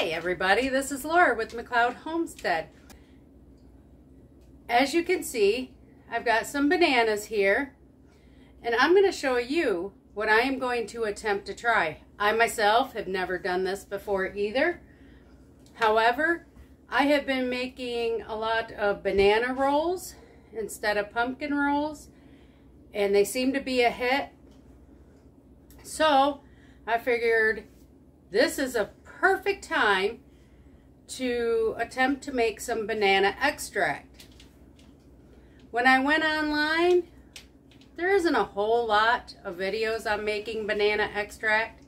Hey everybody, this is Laura with McLeod Homestead. As you can see, I've got some bananas here, and I'm going to show you what I am going to attempt to try. I myself have never done this before either. However, I have been making a lot of banana rolls instead of pumpkin rolls, and they seem to be a hit. So I figured this is a perfect time to attempt to make some banana extract. When I went online, there isn't a whole lot of videos on making banana extract.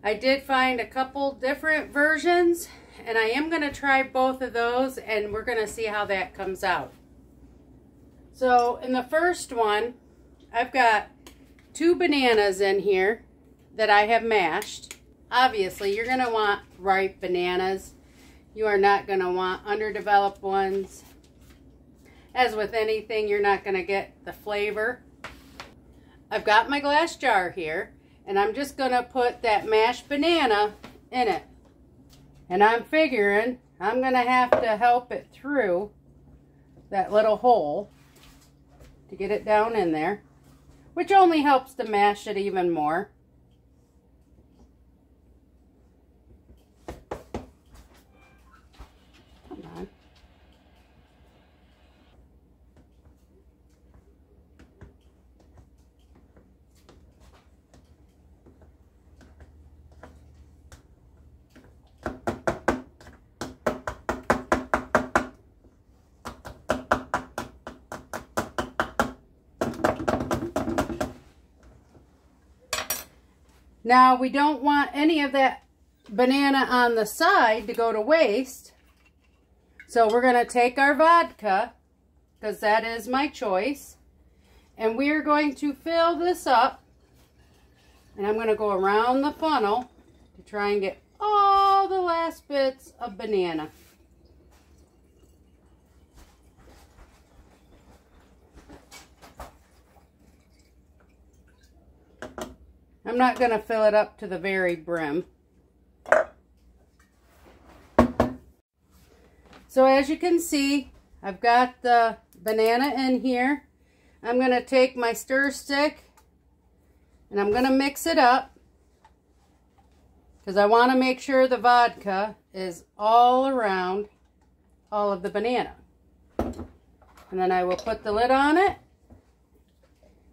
I did find a couple different versions, and I am going to try both of those, and we're going to see how that comes out. So in the first one, I've got 2 bananas in here that I have mashed. Obviously, you're going to want ripe bananas. You are not going to want underdeveloped ones. As with anything, you're not going to get the flavor. I've got my glass jar here, and I'm just going to put that mashed banana in it. And I'm figuring I'm going to have to help it through that little hole to get it down in there, which only helps to mash it even more. Now, we don't want any of that banana on the side to go to waste. So we're going to take our vodka, because that is my choice. And we're going to fill this up. And I'm going to go around the funnel to try and get all the last bits of banana. I'm not going to fill it up to the very brim. So as you can see, I've got the banana in here. I'm going to take my stir stick and I'm going to mix it up, because I want to make sure the vodka is all around all of the banana. And then I will put the lid on it,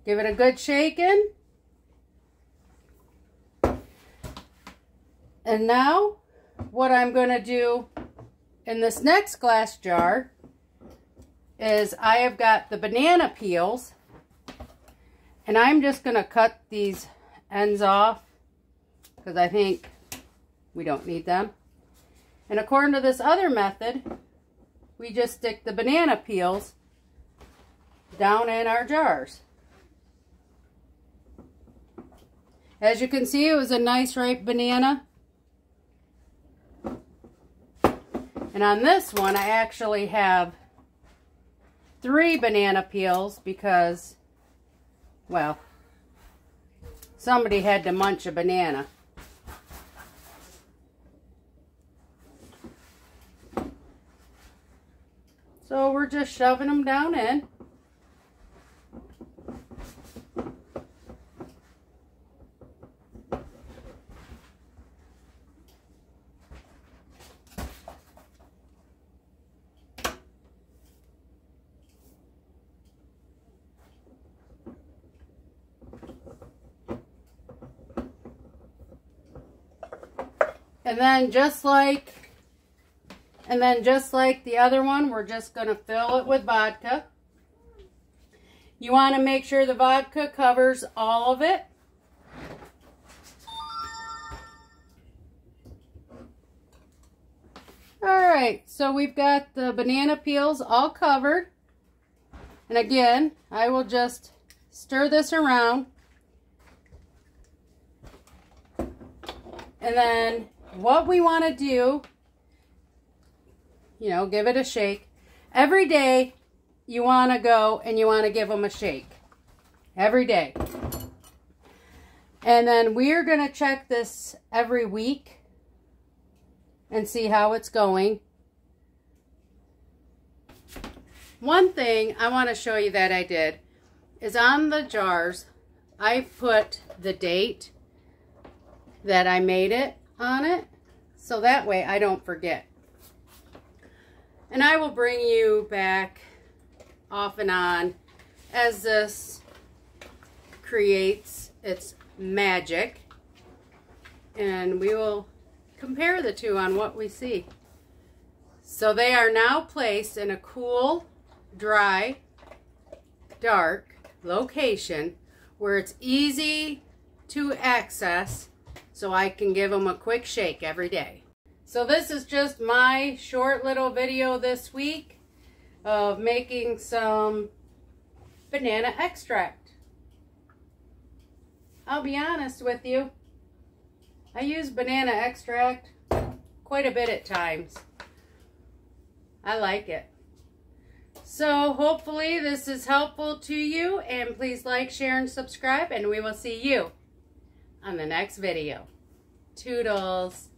give it a good shaking. And now, what I'm going to do in this next glass jar is I have got the banana peels, and I'm just going to cut these ends off because I think we don't need them. And according to this other method, we just stick the banana peels down in our jars. As you can see, it was a nice ripe banana. And on this one, I actually have 3 banana peels because, well, somebody had to munch a banana. So we're just shoving them down in. And then just like the other one, we're just going to fill it with vodka. You want to make sure the vodka covers all of it. Alright, so we've got the banana peels all covered. And again, I will just stir this around. And then what we want to do, you know, give it a shake. Every day you want to go and you want to give them a shake. Every day. And then we're going to check this every week. and see how it's going. One thing I want to show you that I did is on the jars, I put the date that I made it on it, so that way I don't forget. And I will bring you back off and on as this creates its magic, and we will compare the two on what we see. So they are now placed in a cool, dry, dark location where it's easy to access, so I can give them a quick shake every day. So this is just my short little video this week of making some banana extract. I'll be honest with you, I use banana extract quite a bit at times. I like it. So hopefully this is helpful to you, and please like, share, and subscribe, and we will see you on the next video. Toodles.